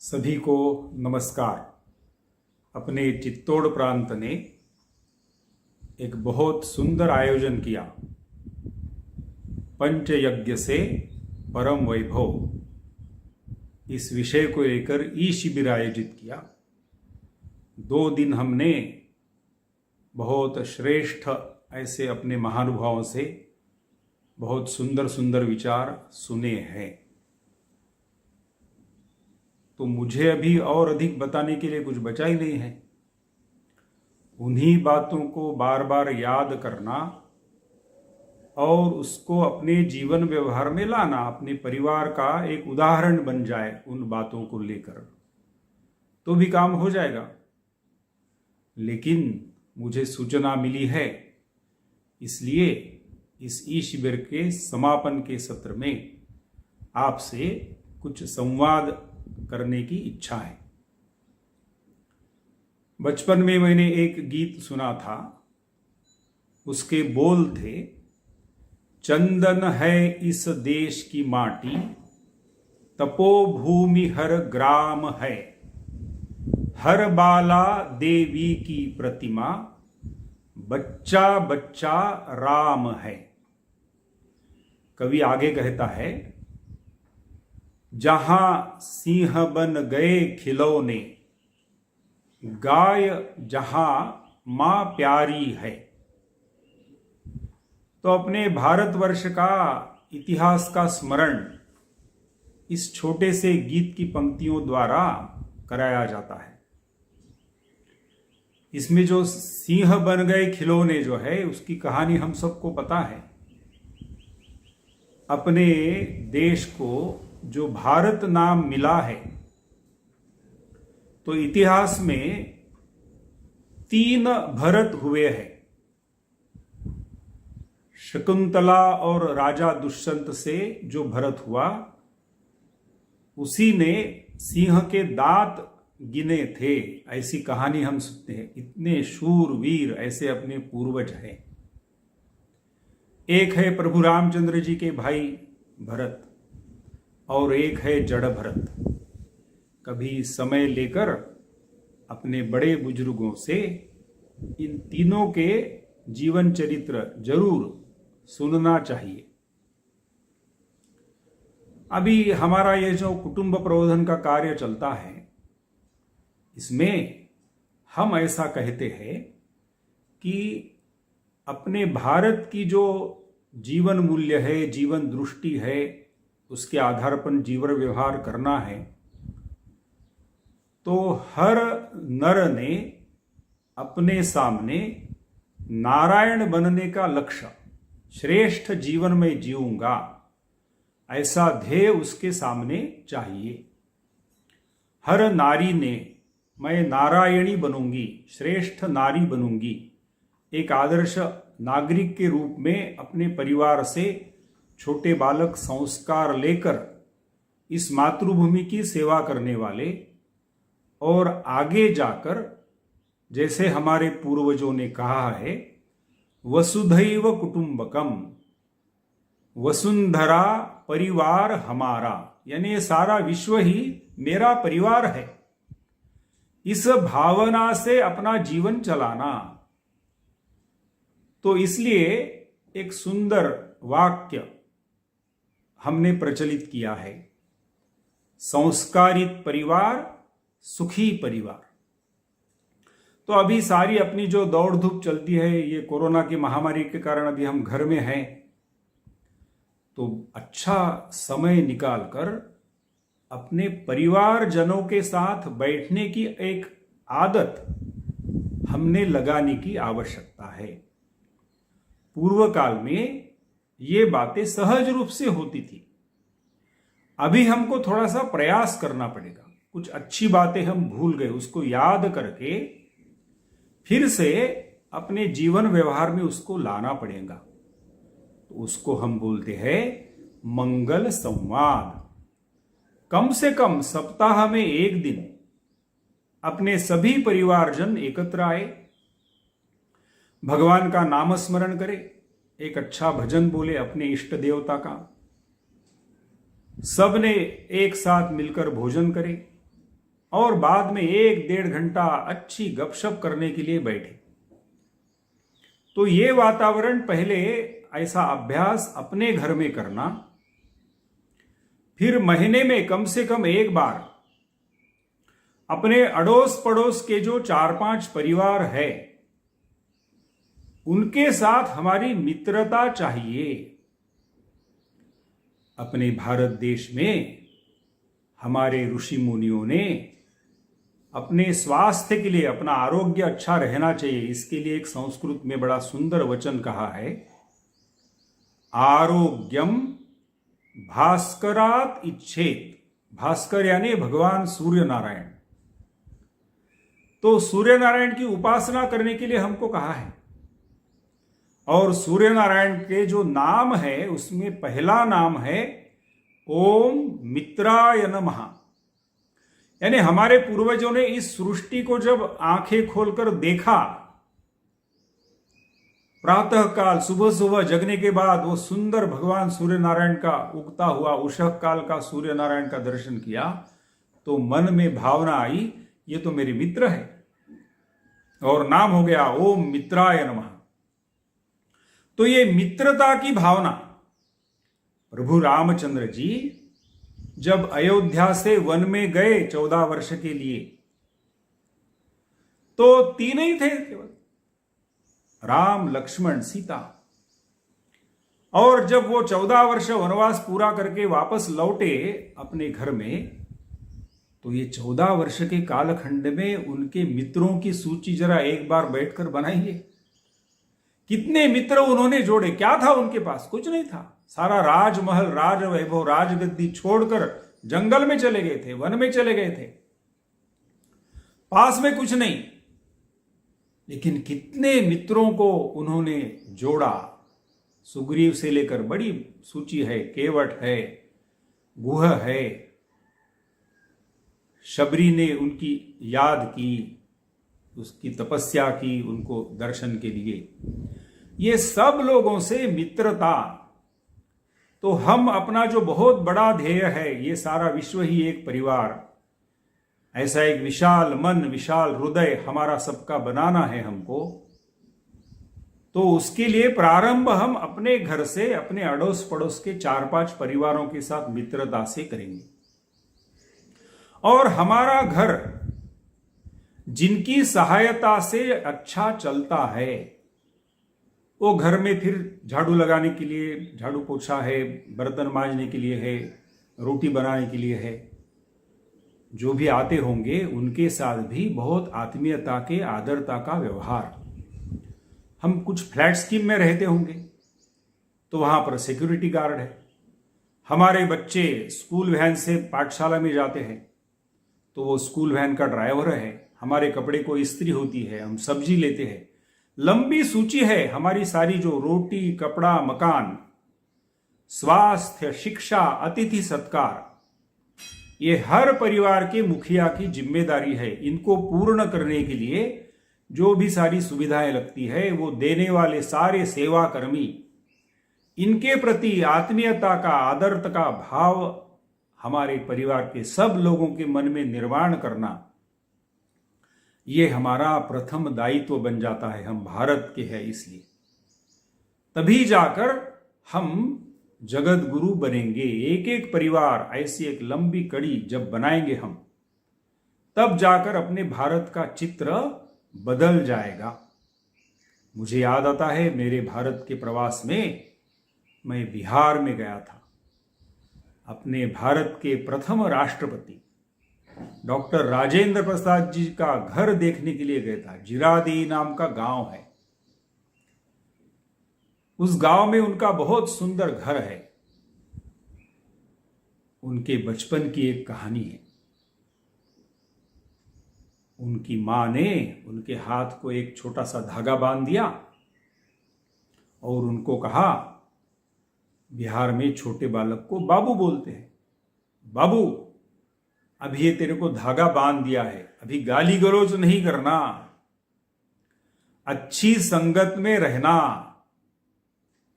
सभी को नमस्कार। अपने चित्तौड़ प्रांत ने एक बहुत सुंदर आयोजन किया, पंचयज्ञ से परम वैभव। इस विषय को लेकर ई शिविर आयोजित किया। 2 दिन हमने बहुत श्रेष्ठ ऐसे अपने महानुभावों से बहुत सुंदर सुंदर विचार सुने हैं। तो मुझे अभी और अधिक बताने के लिए कुछ बचा ही नहीं है। उन्हीं बातों को बार बार याद करना और उसको अपने जीवन व्यवहार में लाना, अपने परिवार का एक उदाहरण बन जाए उन बातों को लेकर, तो भी काम हो जाएगा। लेकिन मुझे सूचना मिली है, इसलिए इस ई शिविर के समापन के सत्र में आपसे कुछ संवाद करने की इच्छा है। बचपन में मैंने एक गीत सुना था, उसके बोल थे, चंदन है इस देश की माटी, तपोभूमि हर ग्राम है, हर बाला देवी की प्रतिमा, बच्चा बच्चा राम है। कवि आगे कहता है, जहां सिंह बन गए खिलौने, गाय जहां मां प्यारी है। तो अपने भारतवर्ष का इतिहास का स्मरण इस छोटे से गीत की पंक्तियों द्वारा कराया जाता है। इसमें जो सिंह बन गए खिलौने जो है, उसकी कहानी हम सबको पता है। अपने देश को जो भारत नाम मिला है, तो इतिहास में 3 भरत हुए हैं। शकुंतला और राजा दुष्यंत से जो भरत हुआ, उसी ने सिंह के दांत गिने थे, ऐसी कहानी हम सुनते हैं। इतने शूरवीर ऐसे अपने पूर्वज हैं। एक है प्रभु रामचंद्र जी के भाई भरत, और एक है जड़ भरत। कभी समय लेकर अपने बड़े बुजुर्गों से इन तीनों के जीवन चरित्र जरूर सुनना चाहिए। अभी हमारा ये जो कुटुंब प्रबोधन का कार्य चलता है, इसमें हम ऐसा कहते हैं कि अपने भारत की जो जीवन मूल्य है, जीवन दृष्टि है, उसके आधार पर जीवन व्यवहार करना है। तो हर नर ने अपने सामने नारायण बनने का लक्ष्य, श्रेष्ठ जीवन में जीऊंगा, ऐसा ध्येय उसके सामने चाहिए। हर नारी ने मैं नारायणी बनूंगी, श्रेष्ठ नारी बनूंगी, एक आदर्श नागरिक के रूप में अपने परिवार से छोटे बालक संस्कार लेकर इस मातृभूमि की सेवा करने वाले, और आगे जाकर जैसे हमारे पूर्वजों ने कहा है, वसुधैव कुटुंबकम, वसुंधरा परिवार हमारा, यानी ये सारा विश्व ही मेरा परिवार है। इस भावना से अपना जीवन चलाना। तो इसलिए एक सुंदर वाक्य हमने प्रचलित किया है, संस्कारित परिवार सुखी परिवार। तो अभी सारी अपनी जो दौड़ धूप चलती है, ये कोरोना की महामारी के कारण अभी हम घर में हैं, तो अच्छा समय निकालकर अपने परिवारजनों के साथ बैठने की एक आदत हमने लगाने की आवश्यकता है। पूर्व काल में ये बातें सहज रूप से होती थी। अभी हमको थोड़ा सा प्रयास करना पड़ेगा। कुछ अच्छी बातें हम भूल गए, उसको याद करके फिर से अपने जीवन व्यवहार में उसको लाना पड़ेगा। तो उसको हम बोलते हैं मंगल संवाद। कम से कम सप्ताह में 1 दिन अपने सभी परिवारजन एकत्र आए, भगवान का नाम स्मरण करें, एक अच्छा भजन बोले अपने इष्ट देवता का, सबने एक साथ मिलकर भोजन करें, और बाद में 1-1.5 घंटा अच्छी गपशप करने के लिए बैठे। तो ये वातावरण पहले ऐसा अभ्यास अपने घर में करना, फिर महीने में कम से कम एक बार अपने अड़ोस पड़ोस के जो 4-5 परिवार है उनके साथ हमारी मित्रता चाहिए। अपने भारत देश में हमारे ऋषि मुनियों ने अपने स्वास्थ्य के लिए, अपना आरोग्य अच्छा रहना चाहिए, इसके लिए एक संस्कृत में बड़ा सुंदर वचन कहा है, आरोग्यम भास्करात इच्छेत। भास्कर यानी भगवान सूर्य नारायण। तो सूर्य नारायण की उपासना करने के लिए हमको कहा है। और सूर्य नारायण के जो नाम है उसमें पहला नाम है ओम मित्राय नमः। यानी हमारे पूर्वजों ने इस सृष्टि को जब आंखें खोलकर देखा, प्रातः काल सुबह सुबह जगने के बाद वो सुंदर भगवान सूर्य नारायण का उगता हुआ उषः काल का सूर्य नारायण का दर्शन किया, तो मन में भावना आई, ये तो मेरे मित्र है, और नाम हो गया ओम मित्राय नमः। तो ये मित्रता की भावना प्रभु रामचंद्र जी जब अयोध्या से वन में गए 14 वर्ष के लिए, तो 3 ही थे केवल, राम लक्ष्मण सीता। और जब वो 14 वर्ष वनवास पूरा करके वापस लौटे अपने घर में, तो ये 14 वर्ष के कालखंड में उनके मित्रों की सूची जरा एक बार बैठकर बनाइए। कितने मित्र उन्होंने जोड़े। क्या था उनके पास? कुछ नहीं था। सारा राजमहल, राज वैभव, राजगद्दी छोड़कर जंगल में चले गए थे, वन में चले गए थे, पास में कुछ नहीं। लेकिन कितने मित्रों को उन्होंने जोड़ा। सुग्रीव से लेकर बड़ी सूची है, केवट है, गुह है, शबरी ने उनकी याद की, उसकी तपस्या की उनको दर्शन के लिए। ये सब लोगों से मित्रता। तो हम अपना जो बहुत बड़ा ध्येय है, ये सारा विश्व ही एक परिवार, ऐसा एक विशाल मन, विशाल हृदय हमारा सबका बनाना है हमको। तो उसके लिए प्रारंभ हम अपने घर से, अपने अड़ोस पड़ोस के 4-5 परिवारों के साथ मित्रता से करेंगे। और हमारा घर जिनकी सहायता से अच्छा चलता है, वो घर में फिर झाड़ू लगाने के लिए झाड़ू पोछा है, बर्तन मांजने के लिए है, रोटी बनाने के लिए है, जो भी आते होंगे उनके साथ भी बहुत आत्मीयता के, आदरता का व्यवहार। हम कुछ फ्लैट स्कीम में रहते होंगे तो वहां पर सिक्योरिटी गार्ड है। हमारे बच्चे स्कूल वैन से पाठशाला में जाते हैं तो वो स्कूल वैन का ड्राइवर है। हमारे कपड़े को इस्त्री होती है, हम सब्जी लेते हैं। लंबी सूची है हमारी सारी, जो रोटी, कपड़ा, मकान, स्वास्थ्य, शिक्षा, अतिथि सत्कार, ये हर परिवार के मुखिया की जिम्मेदारी है। इनको पूर्ण करने के लिए जो भी सारी सुविधाएं लगती है, वो देने वाले सारे सेवा कर्मी, इनके प्रति आत्मीयता का, आदरता का भाव हमारे परिवार के सब लोगों के मन में निर्माण करना, ये हमारा प्रथम दायित्व बन जाता है। हम भारत के हैं, इसलिए तभी जाकर हम जगत गुरु बनेंगे। एक एक परिवार, ऐसी एक लंबी कड़ी जब बनाएंगे हम, तब जाकर अपने भारत का चित्र बदल जाएगा। मुझे याद आता है मेरे भारत के प्रवास में, मैं बिहार में गया था। अपने भारत के प्रथम राष्ट्रपति डॉक्टर राजेंद्र प्रसाद जी का घर देखने के लिए गया था। जिरादेई नाम का गांव है। उस गांव में उनका बहुत सुंदर घर है। उनके बचपन की एक कहानी है। उनकी मां ने उनके हाथ को एक छोटा सा धागा बांध दिया और उनको कहा, बिहार में छोटे बालक को बाबू बोलते हैं, बाबू अभी ये तेरे को धागा बांध दिया है, अभी गाली गलौज नहीं करना, अच्छी संगत में रहना,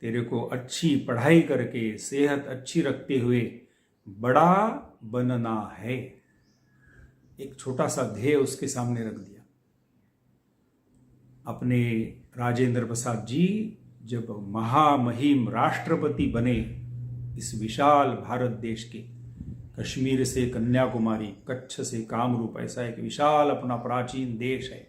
तेरे को अच्छी पढ़ाई करके सेहत अच्छी रखते हुए बड़ा बनना है। एक छोटा सा ध्येय उसके सामने रख दिया। अपने राजेंद्र प्रसाद जी जब महामहिम राष्ट्रपति बने इस विशाल भारत देश के, कश्मीर से कन्याकुमारी, कच्छ से कामरूप, ऐसा एक विशाल अपना प्राचीन देश है,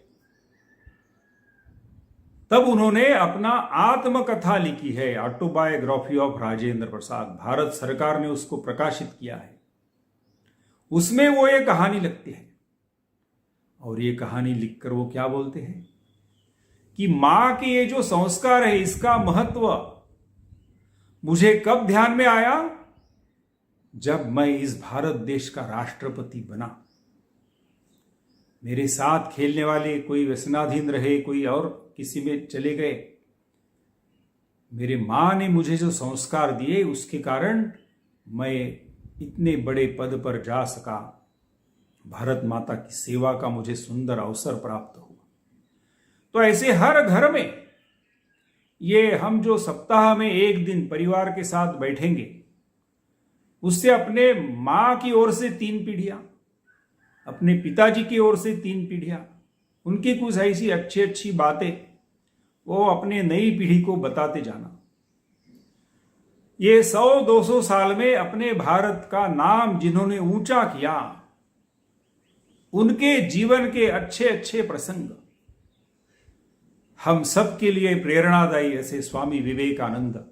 तब उन्होंने अपना आत्मकथा लिखी है, ऑटोबायोग्राफी ऑफ राजेंद्र प्रसाद। भारत सरकार ने उसको प्रकाशित किया है। उसमें वो ये कहानी लिखते हैं, और ये कहानी लिखकर वो क्या बोलते हैं कि मां के ये जो संस्कार है, इसका महत्व मुझे कब ध्यान में आया, जब मैं इस भारत देश का राष्ट्रपति बना। मेरे साथ खेलने वाले कोई व्यसनाधीन रहे, कोई और किसी में चले गए, मेरे मां ने मुझे जो संस्कार दिए उसके कारण मैं इतने बड़े पद पर जा सका। भारत माता की सेवा का मुझे सुंदर अवसर प्राप्त हुआ। तो ऐसे हर घर में ये हम जो सप्ताह में एक दिन परिवार के साथ बैठेंगे, उससे अपने मां की ओर से 3 पीढ़ियां, अपने पिताजी की ओर से 3 पीढ़ियां, उनकी कुछ ऐसी अच्छी अच्छी बातें वो अपने नई पीढ़ी को बताते जाना। ये 100-200 साल में अपने भारत का नाम जिन्होंने ऊंचा किया, उनके जीवन के अच्छे अच्छे प्रसंग हम सब के लिए प्रेरणादायी। ऐसे स्वामी विवेकानंद,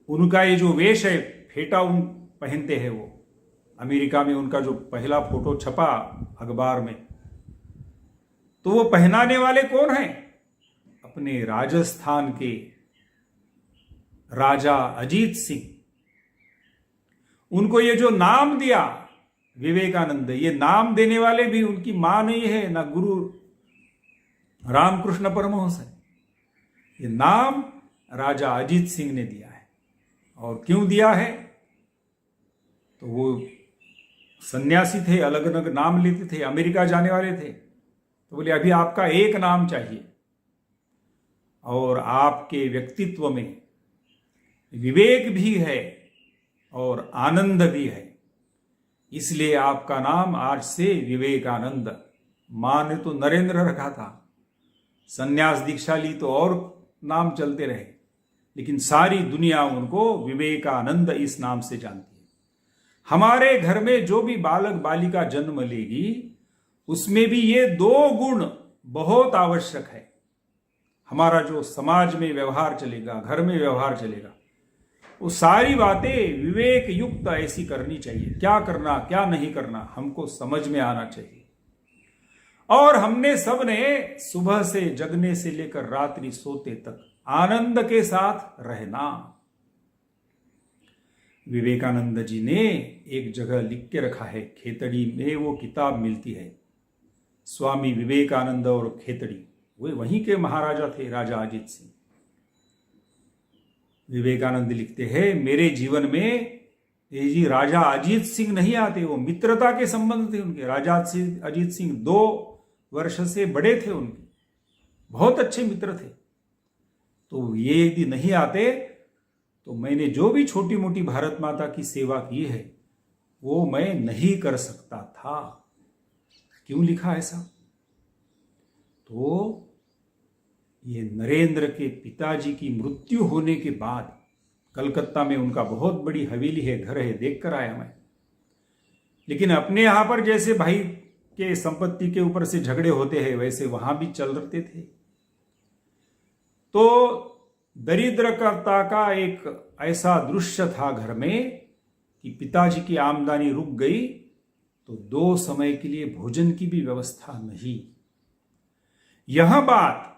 उनका ये जो वेश है, फेटा उन पहनते हैं, वो अमेरिका में उनका जो पहला फोटो छपा अखबार में, तो वो पहनाने वाले कौन हैं? अपने राजस्थान के राजा अजीत सिंह। उनको ये जो नाम दिया विवेकानंद, ये नाम देने वाले भी उनकी मां नहीं है, ना गुरु रामकृष्ण परमहंस है। ये नाम राजा अजीत सिंह ने दिया है। और क्यों दिया है? तो वो सन्यासी थे, अलग अलग नाम लेते थे, अमेरिका जाने वाले थे, तो बोले अभी आपका एक नाम चाहिए, और आपके व्यक्तित्व में विवेक भी है और आनंद भी है, इसलिए आपका नाम आज से विवेकानंद। मां ने तो नरेंद्र रखा था, सन्यास दीक्षा ली तो और नाम चलते रहे, लेकिन सारी दुनिया उनको विवेकानंद इस नाम से जानती है। हमारे घर में जो भी बालक बालिका जन्म लेगी, उसमें भी ये 2 गुण बहुत आवश्यक है। हमारा जो समाज में व्यवहार चलेगा, घर में व्यवहार चलेगा, वो सारी बातें विवेक युक्त ऐसी करनी चाहिए। क्या करना क्या नहीं करना हमको समझ में आना चाहिए। और हमने सबने सुबह से जगने से लेकर रात्रि सोते तक आनंद के साथ रहना। विवेकानंद जी ने एक जगह लिख के रखा है, खेतड़ी में वो किताब मिलती है, स्वामी विवेकानंद और खेतड़ी। वे वहीं के महाराजा थे, राजा अजीत सिंह। विवेकानंद लिखते हैं, मेरे जीवन में ये जी राजा अजीत सिंह नहीं आते, वो मित्रता के संबंध थे उनके। राजा अजीत सिंह 2 वर्ष से बड़े थे, उनके बहुत अच्छे मित्र थे। तो ये यदि नहीं आते तो मैंने जो भी छोटी मोटी भारत माता की सेवा की है वो मैं नहीं कर सकता था। क्यों लिखा ऐसा? तो ये नरेंद्र के पिताजी की मृत्यु होने के बाद, कलकत्ता में उनका बहुत बड़ी हवेली है, घर है, देखकर आया मैं। लेकिन अपने यहां पर जैसे भाई के संपत्ति के ऊपर से झगड़े होते हैं, वैसे वहां भी चल रहे थे। तो दरिद्रता का एक ऐसा दृश्य था घर में कि पिताजी की आमदनी रुक गई तो 2 समय के लिए भोजन की भी व्यवस्था नहीं। यह बात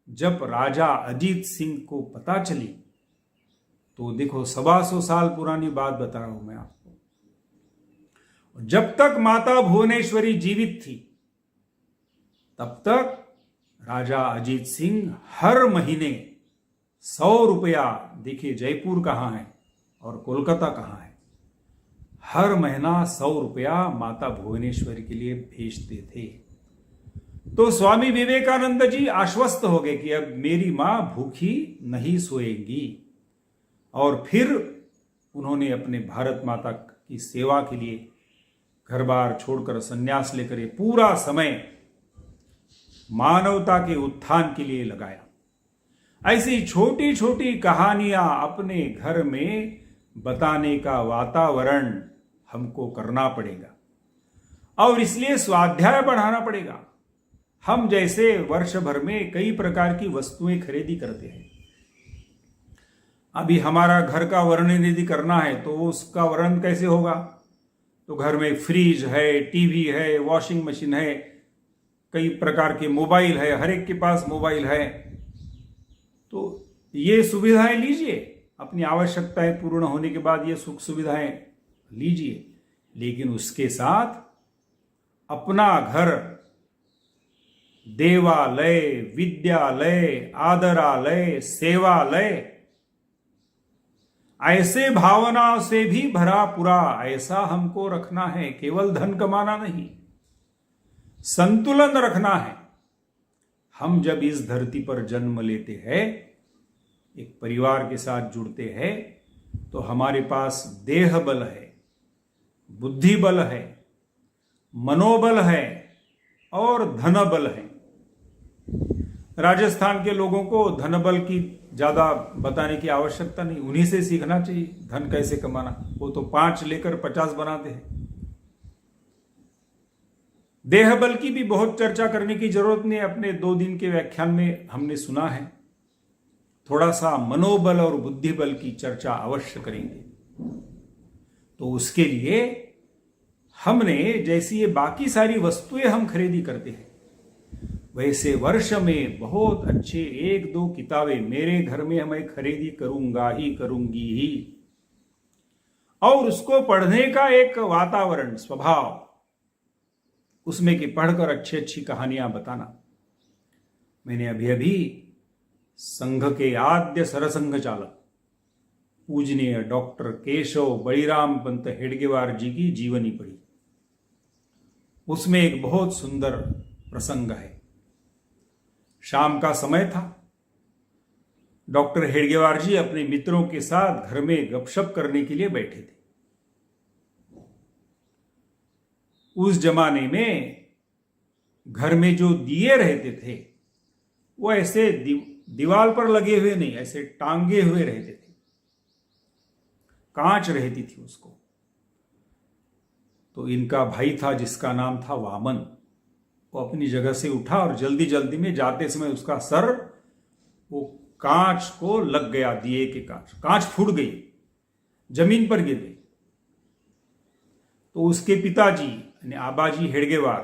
जब राजा अजीत सिंह को पता चली, तो देखो 125 साल पुरानी बात बता रहा हूं मैं आपको। जब तक माता भुवनेश्वरी जीवित थी, तब तक राजा अजीत सिंह हर महीने 100 रुपया, देखिए जयपुर कहां है और कोलकाता कहां है, हर महीना 100 रुपया माता भुवनेश्वरी के लिए भेजते थे। तो स्वामी विवेकानंद जी आश्वस्त हो गए कि अब मेरी मां भूखी नहीं सोएगी। और फिर उन्होंने अपने भारत माता की सेवा के लिए घर बार छोड़कर संन्यास लेकर ये पूरा समय मानवता के उत्थान के लिए लगाया। ऐसी छोटी छोटी कहानियां अपने घर में बताने का वातावरण हमको करना पड़ेगा और इसलिए स्वाध्याय बढ़ाना पड़ेगा। हम जैसे वर्ष भर में कई प्रकार की वस्तुएं खरीदी करते हैं। अभी हमारा घर का वर्णन यदि करना है तो उसका वर्णन कैसे होगा? तो घर में फ्रिज है, टीवी है, वॉशिंग मशीन है, कई प्रकार के मोबाइल है, हर एक के पास मोबाइल है। तो ये सुविधाएं लीजिए, अपनी आवश्यकताएं पूर्ण होने के बाद ये सुख सुविधाएं लीजिए, लेकिन उसके साथ अपना घर देवालय, विद्यालय, आदरालय, सेवालय ऐसे भावनाओं से भी भरा पूरा ऐसा हमको रखना है। केवल धन कमाना नहीं, संतुलन रखना है। हम जब इस धरती पर जन्म लेते हैं, एक परिवार के साथ जुड़ते हैं, तो हमारे पास देह बल है, बुद्धि बल है, मनोबल है और धन बल है। राजस्थान के लोगों को धन बल की ज्यादा बताने की आवश्यकता नहीं, उन्हीं से सीखना चाहिए धन कैसे कमाना। वो तो 5 लेकर 50 बनाते हैं। देह बल की भी बहुत चर्चा करने की जरूरत नहीं, अपने 2 दिन के व्याख्यान में हमने सुना है। थोड़ा सा मनोबल और बुद्धि बल की चर्चा अवश्य करेंगे। तो उसके लिए हमने जैसी ये बाकी सारी वस्तुएं हम खरीदी करते हैं, वैसे वर्ष में बहुत अच्छे 1-2 किताबें मेरे घर में मैं खरीदी करूंगा ही करूंगी ही, और उसको पढ़ने का एक वातावरण, स्वभाव उसमें कि पढ़कर अच्छी अच्छी कहानियां बताना। मैंने अभी अभी संघ के आद्य सरसंघ चालक पूजनीय डॉक्टर केशव बलिराम पंत हेडगेवार जी की जीवनी पढ़ी। उसमें एक बहुत सुंदर प्रसंग है। शाम का समय था। डॉक्टर हेडगेवार जी अपने मित्रों के साथ घर में गपशप करने के लिए बैठे थे। उस जमाने में घर में जो दिए रहते थे वो ऐसे दीवार पर लगे हुए नहीं, ऐसे टांगे हुए रहते थे, कांच रहती थी उसको। तो इनका भाई था जिसका नाम था वामन, वो अपनी जगह से उठा और जल्दी जल्दी में जाते समय उसका सर वो कांच को लग गया, दिए के कांच फूट गई, जमीन पर गिर गई। तो उसके पिताजी यानी आबाजी हेडगेवार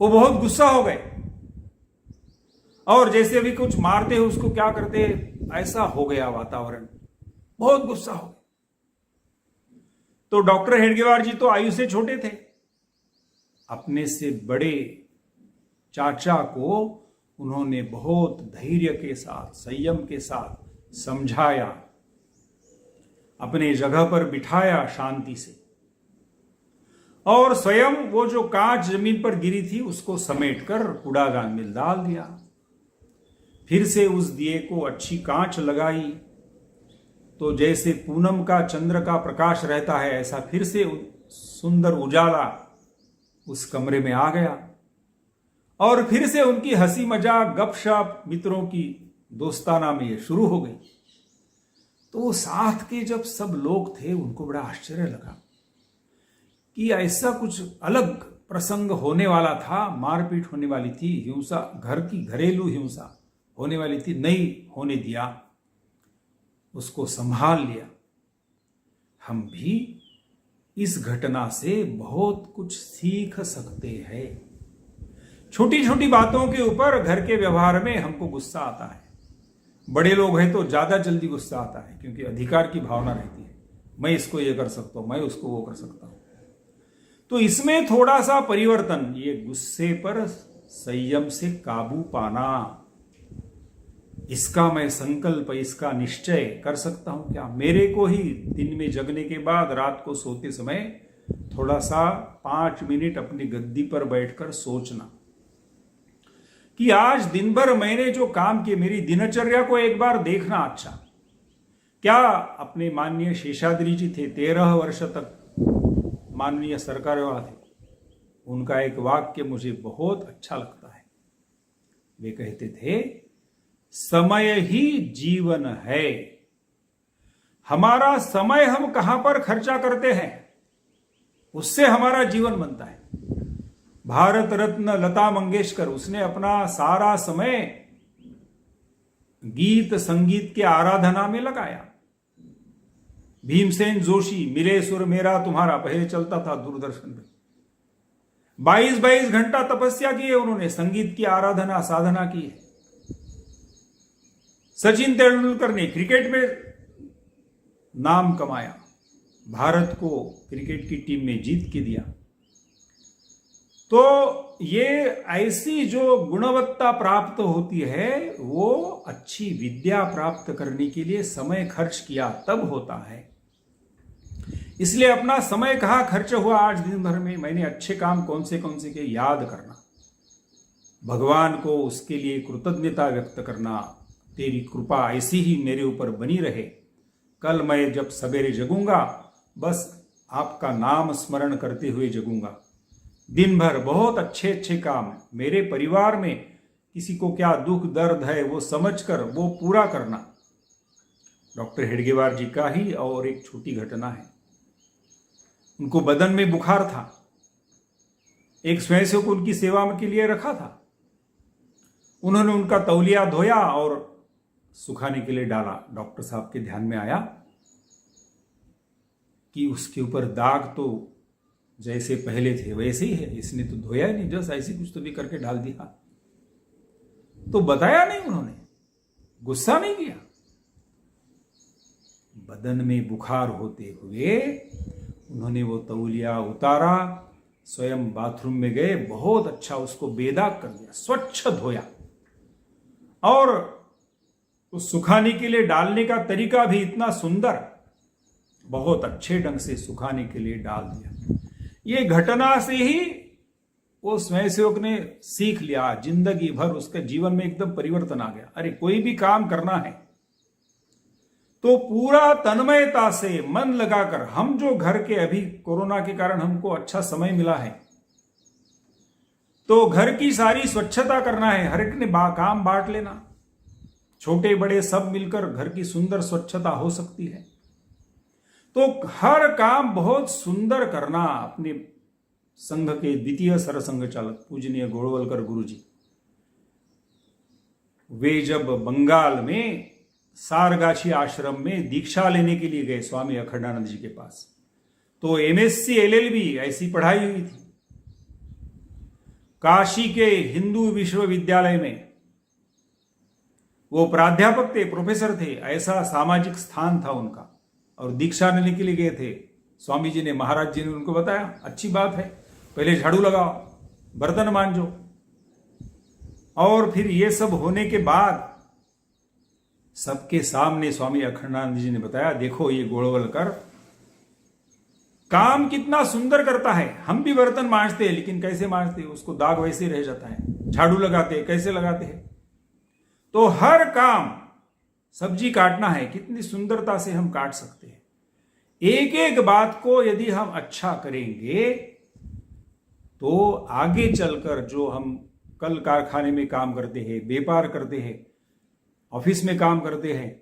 वो बहुत गुस्सा हो गए और जैसे अभी कुछ मारते हैं उसको क्या करते, ऐसा हो गया वातावरण, बहुत गुस्सा हो गया। तो डॉक्टर हेडगेवार जी तो आयु से छोटे थे, अपने से बड़े चाचा को उन्होंने बहुत धैर्य के साथ, संयम के साथ समझाया, अपने जगह पर बिठाया शांति से, और स्वयं वो जो कांच जमीन पर गिरी थी उसको समेटकर कूड़ादान में डाल दिया। फिर से उस दिए को अच्छी कांच लगाई, तो जैसे पूनम का चंद्र का प्रकाश रहता है ऐसा फिर से सुंदर उजाला उस कमरे में आ गया। और फिर से उनकी हंसी मजाक गपशप मित्रों की दोस्ताना में ये शुरू हो गई। तो साथ के जब सब लोग थे उनको बड़ा आश्चर्य लगा कि ऐसा कुछ अलग प्रसंग होने वाला था, मारपीट होने वाली थी, हिंसा, घर की घरेलू हिंसा होने वाली थी, नहीं होने दिया, उसको संभाल लिया। हम भी इस घटना से बहुत कुछ सीख सकते हैं। छोटी छोटी बातों के ऊपर घर के व्यवहार में हमको गुस्सा आता है। बड़े लोग हैं तो ज्यादा जल्दी गुस्सा आता है क्योंकि अधिकार की भावना रहती है, मैं इसको ये कर सकता हूं, मैं उसको वो कर सकता हूं। तो इसमें थोड़ा सा परिवर्तन, ये गुस्से पर संयम से काबू पाना, इसका मैं संकल्प, इसका निश्चय कर सकता हूं क्या? मेरे को ही दिन में जगने के बाद रात को सोते समय थोड़ा सा 5 मिनट अपनी गद्दी पर बैठकर सोचना कि आज दिन भर मैंने जो काम किए, मेरी दिनचर्या को एक बार देखना। अच्छा, क्या अपने माननीय शेषाद्री जी थे, 13 वर्ष तक माननीय सरकारवाला थे, उनका एक वाक्य मुझे बहुत अच्छा लगता है। वे कहते थे, समय ही जीवन है। हमारा समय हम कहां पर खर्चा करते हैं, उससे हमारा जीवन बनता है। भारत रत्न लता मंगेशकर, उसने अपना सारा समय गीत संगीत के आराधना में लगाया। भीमसेन जोशी, मिले सुर मेरा तुम्हारा पहले चलता था दूरदर्शन पे, 22-22 घंटा तपस्या की है उन्होंने, संगीत की आराधना साधना की है। सचिन तेंदुलकर ने क्रिकेट में नाम कमाया, भारत को क्रिकेट की टीम में जीत के दिया। तो ये ऐसी जो गुणवत्ता प्राप्त होती है, वो अच्छी विद्या प्राप्त करने के लिए समय खर्च किया तब होता है। इसलिए अपना समय कहां खर्च हुआ आज दिन भर में, मैंने अच्छे काम कौन से के याद करना, भगवान को उसके लिए कृतज्ञता व्यक्त करना, तेरी कृपा ऐसी ही मेरे ऊपर बनी रहे। कल मैं जब सवेरे जगूंगा, बस आपका नाम स्मरण करते हुए जगूंगा। दिन भर बहुत अच्छे अच्छे काम, मेरे परिवार में किसी को क्या दुख दर्द है वो समझकर वो पूरा करना। डॉक्टर हेडगेवार जी का ही और एक छोटी घटना है। उनको बदन में बुखार था, एक स्वयंसेवक उनकी सेवा के लिए रखा था। उन्होंने उनका तौलिया धोया और सुखाने के लिए डाला। डॉक्टर साहब के ध्यान में आया कि उसके ऊपर दाग तो जैसे पहले थे वैसे ही है, इसने तो धोया ही नहीं, जस्ट ऐसे कुछ तो भी करके डाल दिया। तो बताया नहीं उन्होंने, गुस्सा नहीं किया। बदन में बुखार होते हुए उन्होंने वो तौलिया उतारा, स्वयं बाथरूम में गए, बहुत अच्छा उसको बेदाग कर दिया, स्वच्छ धोया, और उस सुखाने के लिए डालने का तरीका भी इतना सुंदर, बहुत अच्छे ढंग से सुखाने के लिए डाल दिया। ये घटना से ही वो स्वयंसेवक ने सीख लिया, जिंदगी भर उसके जीवन में एकदम परिवर्तन आ गया। अरे कोई भी काम करना है तो पूरा तन्मयता से मन लगाकर, हम जो घर के, अभी कोरोना के कारण हमको अच्छा समय मिला है, तो घर की सारी स्वच्छता करना है, हर एक ने काम बांट लेना, छोटे बड़े सब मिलकर घर की सुंदर स्वच्छता हो सकती है। तो हर काम बहुत सुंदर करना। अपने संघ के द्वितीय सरसंघ चालक पूजनीय गोड़वलकर गुरु जी, वे जब बंगाल में सारगाछी आश्रम में दीक्षा लेने के लिए गए स्वामी अखंडानंद जी के पास, तो एमएससी एलएलबी ऐसी पढ़ाई हुई थी। काशी के हिंदू विश्वविद्यालय में वो प्राध्यापक थे, प्रोफेसर थे, ऐसा सामाजिक स्थान था उनका, और दीक्षा लेने के लिए गए थे। स्वामी जी ने, महाराज जी ने उनको बताया, अच्छी बात है, पहले झाड़ू लगाओ, बर्तन मांजो। और फिर ये सब होने के बाद सबके सामने स्वामी अखंडानंद जी ने बताया, देखो ये गोड़वलकर काम कितना सुंदर करता है, हम भी बर्तन मांजते हैं, लेकिन कैसे मांजते हैं, उसको दाग वैसे रह जाता है। झाड़ू लगाते हैं, कैसे लगाते हैं। तो हर काम, सब्जी काटना है, कितनी सुंदरता से हम काट सकते हैं। एक एक बात को यदि हम अच्छा करेंगे तो आगे चलकर जो हम कल कारखाने में काम करते हैं, व्यापार करते हैं, ऑफिस में काम करते हैं,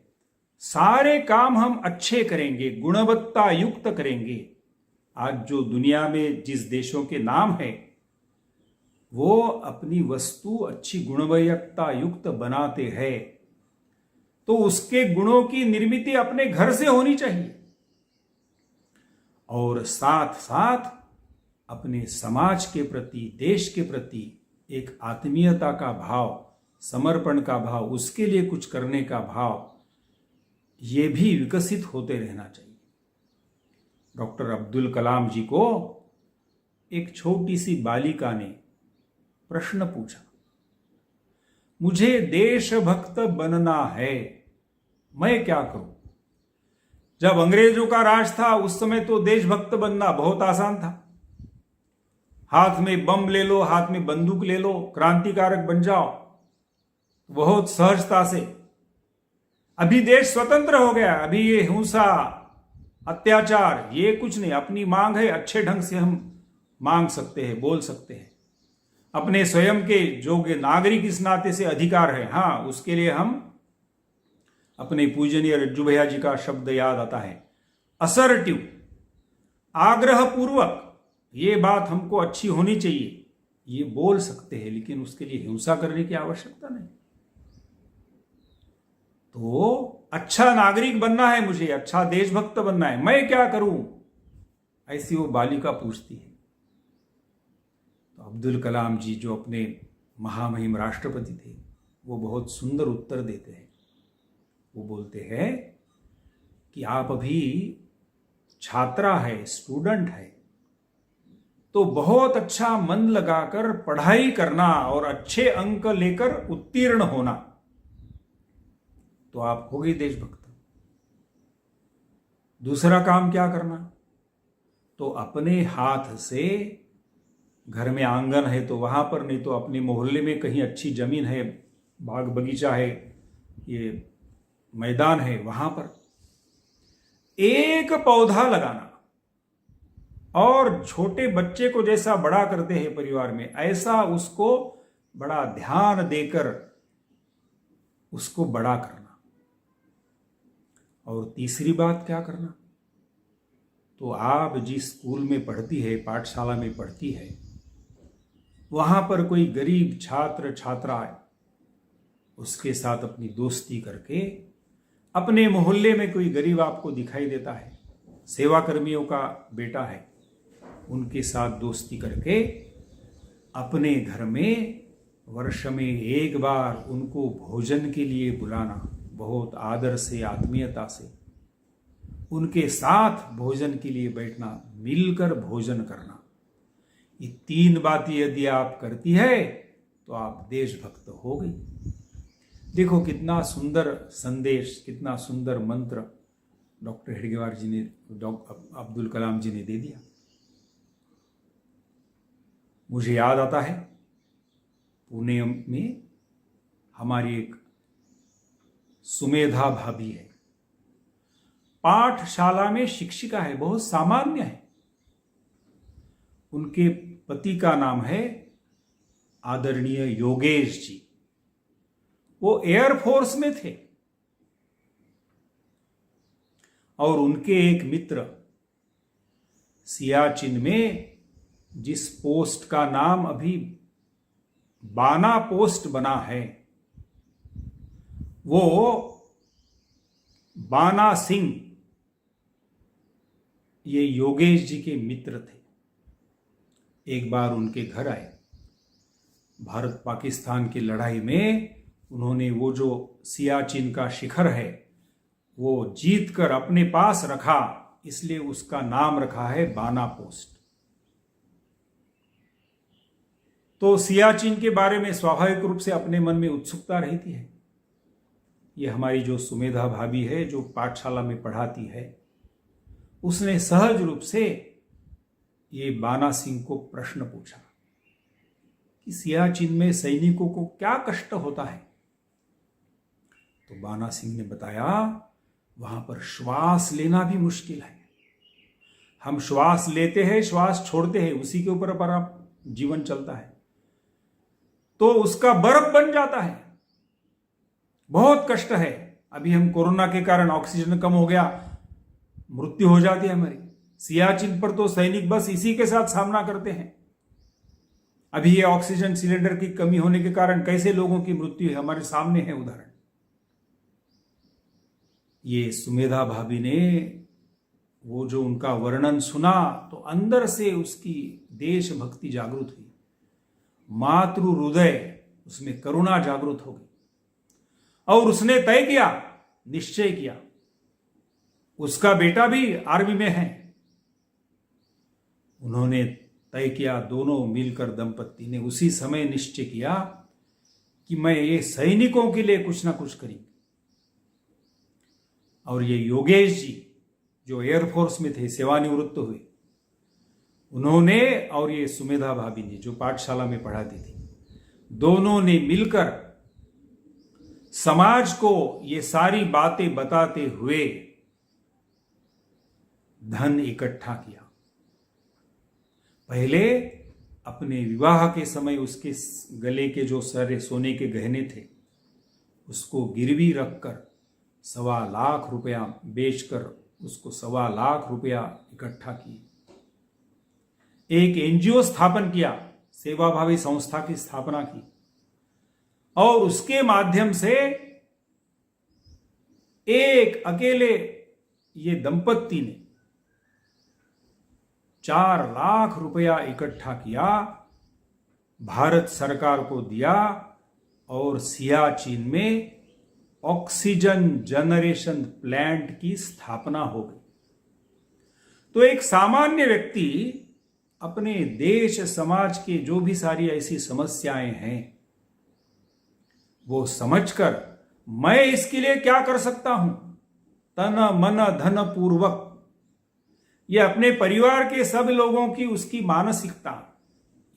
सारे काम हम अच्छे करेंगे, गुणवत्ता युक्त करेंगे। आज जो दुनिया में जिस देशों के नाम है, वो अपनी वस्तु अच्छी गुणवत्ता युक्त बनाते हैं, तो उसके गुणों की निर्मित अपने घर से होनी चाहिए, और साथ साथ अपने समाज के प्रति, देश के प्रति एक आत्मीयता का भाव, समर्पण का भाव, उसके लिए कुछ करने का भाव, ये भी विकसित होते रहना चाहिए। डॉक्टर अब्दुल कलाम जी को एक छोटी सी बालिका ने प्रश्न पूछा, मुझे देशभक्त बनना है, मैं क्या करूं? जब अंग्रेजों का राज था उस समय तो देशभक्त बनना बहुत आसान था। हाथ में बम ले लो, हाथ में बंदूक ले लो, क्रांतिकारक बन जाओ, बहुत सहजता से। अभी देश स्वतंत्र हो गया, अभी ये हिंसा, अत्याचार, ये कुछ नहीं। अपनी मांग है, अच्छे ढंग से हम मांग सकते हैं, बोल सकते हैं। अपने स्वयं के योग्य नागरिक इस नाते से अधिकार है, हाँ, उसके लिए हम अपने पूजनीय रज्जू भैया जी का शब्द याद आता है, असर्टिव, आग्रह पूर्वक ये बात हमको अच्छी होनी चाहिए, ये बोल सकते हैं, लेकिन उसके लिए हिंसा करने की आवश्यकता नहीं। तो अच्छा नागरिक बनना है मुझे, अच्छा देशभक्त बनना है, मैं क्या करूं, ऐसी वो बालिका पूछती है। तो अब्दुल कलाम जी जो अपने महामहिम राष्ट्रपति थे, वो बहुत सुंदर उत्तर देते हैं। वो बोलते हैं कि आप अभी छात्रा है, स्टूडेंट है, तो बहुत अच्छा मन लगाकर पढ़ाई करना और अच्छे अंक लेकर उत्तीर्ण होना, तो आप हो गई देशभक्त। दूसरा काम क्या करना, तो अपने हाथ से, घर में आंगन है तो वहां पर, नहीं तो अपने मोहल्ले में कहीं अच्छी जमीन है, बाग बगीचा है, ये मैदान है, वहां पर एक पौधा लगाना। और छोटे बच्चे को जैसा बड़ा करते हैं परिवार में, ऐसा उसको बड़ा ध्यान देकर उसको बड़ा करना। और तीसरी बात क्या करना, तो आप जिस स्कूल में पढ़ती है, पाठशाला में पढ़ती है, वहां पर कोई गरीब छात्र छात्रा है, उसके साथ अपनी दोस्ती करके, अपने मोहल्ले में कोई गरीब आपको दिखाई देता है, सेवा कर्मियों का बेटा है, उनके साथ दोस्ती करके अपने घर में वर्ष में एक बार उनको भोजन के लिए बुलाना, बहुत आदर से, आत्मीयता से उनके साथ भोजन के लिए बैठना, मिलकर भोजन करना। ये 3 बातें यदि आप करती है तो आप देशभक्त हो गई। देखो कितना सुंदर संदेश, कितना सुंदर मंत्र डॉक्टर हेडगेवार जी ने, अब्दुल कलाम जी ने दे दिया। मुझे याद आता है, पुणे में हमारी एक सुमेधा भाभी है, पाठशाला में शिक्षिका है, बहुत सामान्य है। उनके पति का नाम है आदरणीय योगेश जी, वो एयरफोर्स में थे। और उनके एक मित्र सियाचिन में, जिस पोस्ट का नाम अभी बाना पोस्ट बना है, वो बाना सिंह, ये योगेश जी के मित्र थे। एक बार उनके घर आए, भारत पाकिस्तान की लड़ाई में उन्होंने वो जो सियाचिन का शिखर है वो जीत कर अपने पास रखा, इसलिए उसका नाम रखा है बाना पोस्ट। तो सियाचिन के बारे में स्वाभाविक रूप से अपने मन में उत्सुकता रहती है। ये हमारी जो सुमेधा भाभी है, जो पाठशाला में पढ़ाती है, उसने सहज रूप से ये बाना सिंह को प्रश्न पूछा कि सियाचिन में सैनिकों को क्या कष्ट होता है। तो बाना सिंह ने बताया, वहां पर श्वास लेना भी मुश्किल है। हम श्वास लेते हैं, श्वास छोड़ते हैं, उसी के ऊपर पर जीवन चलता है। तो उसका बर्फ बन जाता है, बहुत कष्ट है। अभी हम कोरोना के कारण ऑक्सीजन कम हो गया, मृत्यु हो जाती है हमारी। सियाचिन पर तो सैनिक बस इसी के साथ सामना करते हैं। अभी ये ऑक्सीजन सिलेंडर की कमी होने के कारण कैसे लोगों की मृत्यु है, हमारे सामने है उदाहरण। ये सुमेधा भाभी ने वो जो उनका वर्णन सुना तो अंदर से उसकी देशभक्ति जागृत हुई, मातृ हृदय उसमें करुणा जागृत हो गई। और उसने तय किया, निश्चय किया, उसका बेटा भी आर्मी में है। उन्होंने तय किया, दोनों मिलकर दंपत्ति ने उसी समय निश्चय किया कि मैं ये सैनिकों के लिए कुछ ना कुछ करेंगे। और ये योगेश जी जो एयरफोर्स में थे, सेवानिवृत्त हुए, उन्होंने और ये सुमेधा भाभी ने जो पाठशाला में पढ़ाती थी, दोनों ने मिलकर समाज को ये सारी बातें बताते हुए धन इकट्ठा किया। पहले अपने विवाह के समय उसके गले के जो सारे सोने के गहने थे उसको गिरवी रखकर 1.25 लाख रुपया बेचकर उसको 1.25 लाख रुपया इकट्ठा किए। एक एनजीओ स्थापन किया, सेवाभावी संस्था की स्थापना की और उसके माध्यम से एक अकेले ये दंपत्ति ने 4 लाख रुपया इकट्ठा किया, भारत सरकार को दिया और सियाचिन में ऑक्सीजन जनरेशन प्लांट की स्थापना हो गई। तो एक सामान्य व्यक्ति अपने देश समाज के जो भी सारी ऐसी समस्याएं हैं वो समझकर मैं इसके लिए क्या कर सकता हूं, तन मन धन पूर्वक, ये अपने परिवार के सब लोगों की उसकी मानसिकता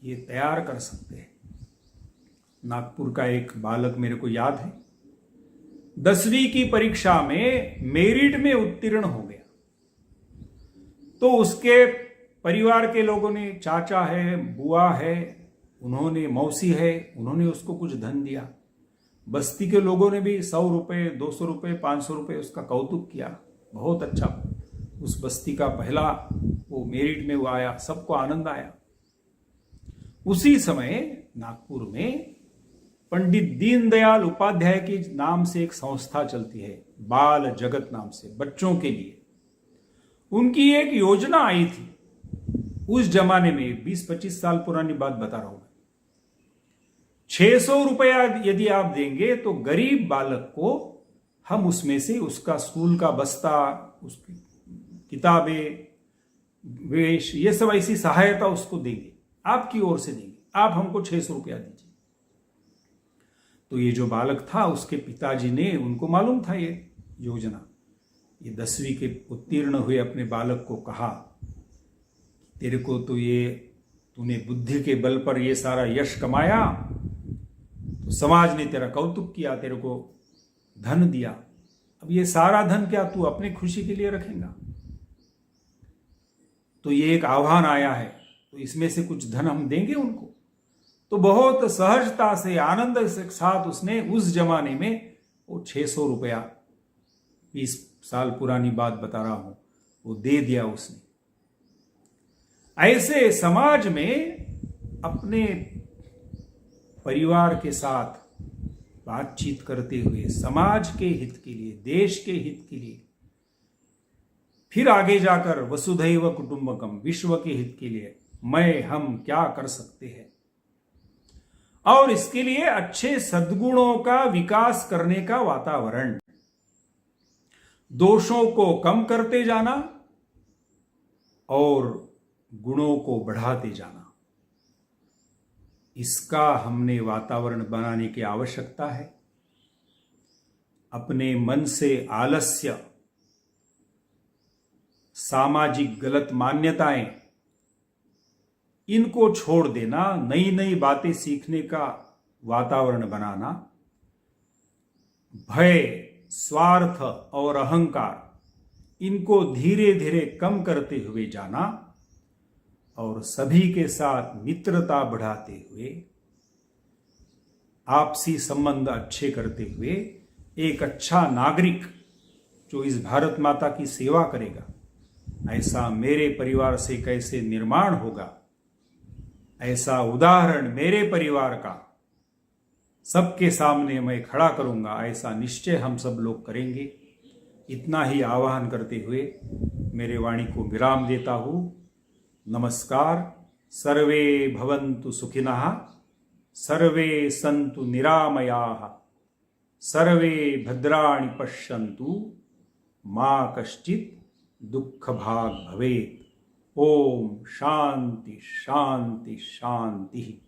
ये तैयार कर सकते हैं। नागपुर का एक बालक मेरे को याद है, 10वीं की परीक्षा में मेरिट में उत्तीर्ण हो गया। तो उसके परिवार के लोगों ने, चाचा है, बुआ है, उन्होंने, मौसी है, उन्होंने उसको कुछ धन दिया। बस्ती के लोगों ने भी 100 रुपये, 200 रुपये, 500 रुपये उसका कौतुक किया। बहुत अच्छा, उस बस्ती का पहला वो मेरिट में वो आया, सबको आनंद आया। उसी समय नागपुर में पंडित दीनदयाल उपाध्याय के नाम से एक संस्था चलती है, बाल जगत नाम से, बच्चों के लिए। उनकी एक योजना आई थी उस जमाने में, 20-25 साल पुरानी बात बता रहा हूं मैं। 600 रुपया यदि आप देंगे तो गरीब बालक को हम उसमें से उसका स्कूल का बस्ता, उसकी किताबें, वेश, ये सब ऐसी सहायता उसको देंगे, आपकी ओर से देंगे, आप हमको 600 रुपया दीजिए। तो ये जो बालक था उसके पिताजी ने, उनको मालूम था ये योजना, ये 10वीं के उत्तीर्ण हुए अपने बालक को कहा, तेरे को तो ये, तूने बुद्धि के बल पर ये सारा यश कमाया, तो समाज ने तेरा कौतुक किया, तेरे को धन दिया, अब ये सारा धन क्या तू अपनी खुशी के लिए रखेगा? तो ये एक आह्वान आया है, तो इसमें से कुछ धन हम देंगे उनको। तो बहुत सहजता से, आनंद के साथ उसने उस जमाने में वो 600 रुपया, 20 साल पुरानी बात बता रहा हूं, वो दे दिया उसने। ऐसे समाज में अपने परिवार के साथ बातचीत करते हुए, समाज के हित के लिए, देश के हित के लिए, फिर आगे जाकर वसुधैव कुटुंबकम, विश्व के हित के लिए मैं, हम क्या कर सकते हैं, और इसके लिए अच्छे सद्गुणों का विकास करने का वातावरण, दोषों को कम करते जाना और गुणों को बढ़ाते जाना, इसका हमने वातावरण बनाने की आवश्यकता है। अपने मन से आलस्य, सामाजिक गलत मान्यताएं, इनको छोड़ देना, नई नई बातें सीखने का वातावरण बनाना, भय, स्वार्थ और अहंकार, इनको धीरे धीरे कम करते हुए जाना और सभी के साथ मित्रता बढ़ाते हुए, आपसी संबंध अच्छे करते हुए एक अच्छा नागरिक जो इस भारत माता की सेवा करेगा, ऐसा मेरे परिवार से कैसे निर्माण होगा, ऐसा उदाहरण मेरे परिवार का सबके सामने मैं खड़ा करूंगा, ऐसा निश्चय हम सब लोग करेंगे। इतना ही आह्वान करते हुए मेरे वाणी को विराम देता हूं। नमस्कार। सर्वे भवन्तु सुखिनः, सर्वे सन्तु निरामयाः, सर्वे भद्राणि पश्यन्तु, मा कश्चित् दुःखभाग् भवेत्। ओम शांति शांति शांति।